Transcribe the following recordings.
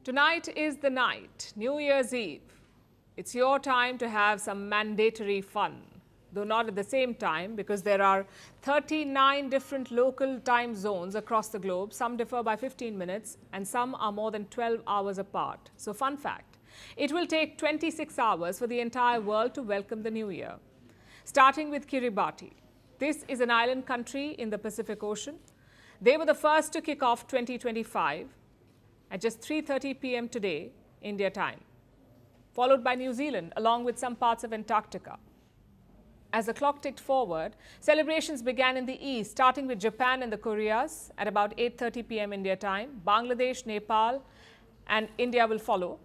Tonight is the night, New Year's Eve. It's your time to have some mandatory fun, though not at the same time because there are 39 different local time zones across the globe. Some differ by 15 minutes and some are more than 12 hours apart. So fun fact, it will take 26 hours for the entire world to welcome the New Year. Starting with Kiribati. This is an island country in the Pacific Ocean. They were the first to kick off 2025 at just 3:30 p.m. today, India time, followed by New Zealand along with some parts of Antarctica. As the clock ticked forward, celebrations began in the east, starting with Japan and the Koreas at about 8:30 p.m. India time. Bangladesh, Nepal and India will follow.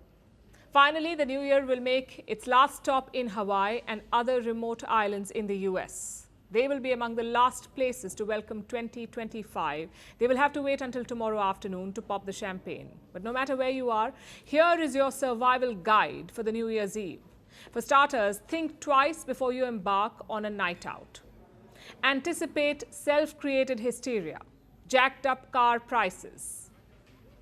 Finally, the New Year will make its last stop in Hawaii and other remote islands in the US. They will be among the last places to welcome 2025. They will have to wait until tomorrow afternoon to pop the champagne. But no matter where you are, here is your survival guide for the New Year's Eve. For starters, think twice before you embark on a night out. Anticipate self-created hysteria, jacked up car prices,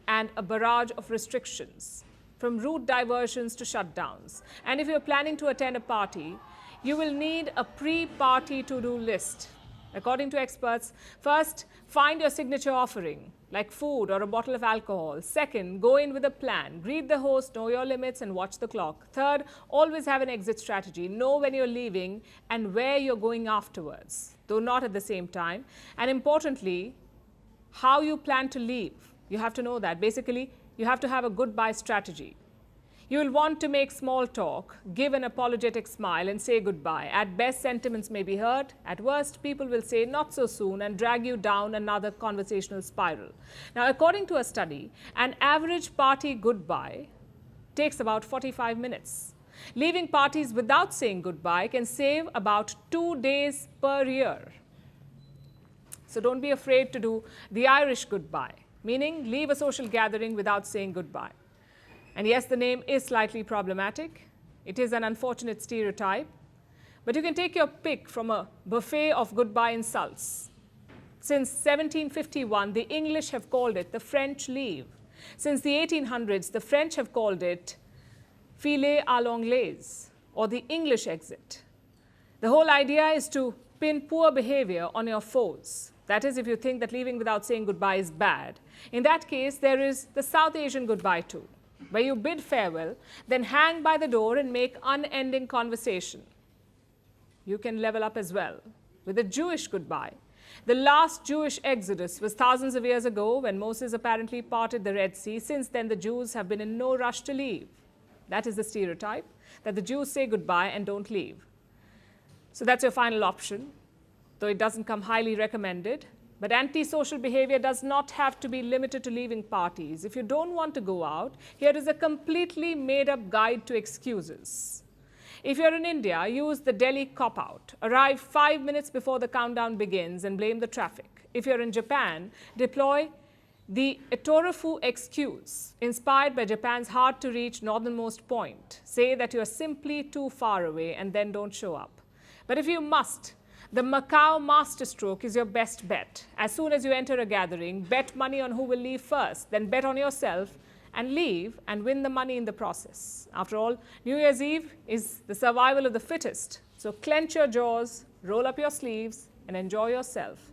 and a barrage of restrictions, from route diversions to shutdowns. And if you're planning to attend a party, you will need a pre-party to-do list. According to experts, first, find your signature offering, like food or a bottle of alcohol. Second, go in with a plan. Greet the host, know your limits and watch the clock. Third, always have an exit strategy. Know when you're leaving and where you're going afterwards, though not at the same time. And importantly, how you plan to leave. You have to know that. Basically, you have to have a goodbye strategy. You will want to make small talk, give an apologetic smile and say goodbye. At best, sentiments may be hurt. At worst, people will say not so soon and drag you down another conversational spiral. Now, according to a study, an average party goodbye takes about 45 minutes. Leaving parties without saying goodbye can save about 2 days per year. So don't be afraid to do the Irish goodbye, meaning leave a social gathering without saying goodbye. And yes, the name is slightly problematic. It is an unfortunate stereotype. But you can take your pick from a buffet of goodbye insults. Since 1751, the English have called it the French leave. Since the 1800s, the French have called it filet à l'anglaise, or the English exit. The whole idea is to pin poor behavior on your foes. That is, if you think that leaving without saying goodbye is bad. In that case, there is the South Asian goodbye too, where you bid farewell, then hang by the door and make unending conversation. You can level up as well with a Jewish goodbye. The last Jewish exodus was thousands of years ago when Moses apparently parted the Red Sea. Since then, the Jews have been in no rush to leave. That is the stereotype, that the Jews say goodbye and don't leave. So that's your final option, though it doesn't come highly recommended. But antisocial behavior does not have to be limited to leaving parties. If you don't want to go out, here is a completely made-up guide to excuses. If you're in India, use the Delhi cop-out. Arrive 5 minutes before the countdown begins and blame the traffic. If you're in Japan, deploy the Etorofu excuse, inspired by Japan's hard-to-reach northernmost point. Say that you're simply too far away and then don't show up. But if you must, the Macau masterstroke is your best bet. As soon as you enter a gathering, bet money on who will leave first, then bet on yourself and leave and win the money in the process. After all, New Year's Eve is the survival of the fittest. So clench your jaws, roll up your sleeves and enjoy yourself.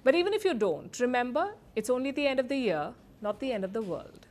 But even if you don't, remember, it's only the end of the year, not the end of the world.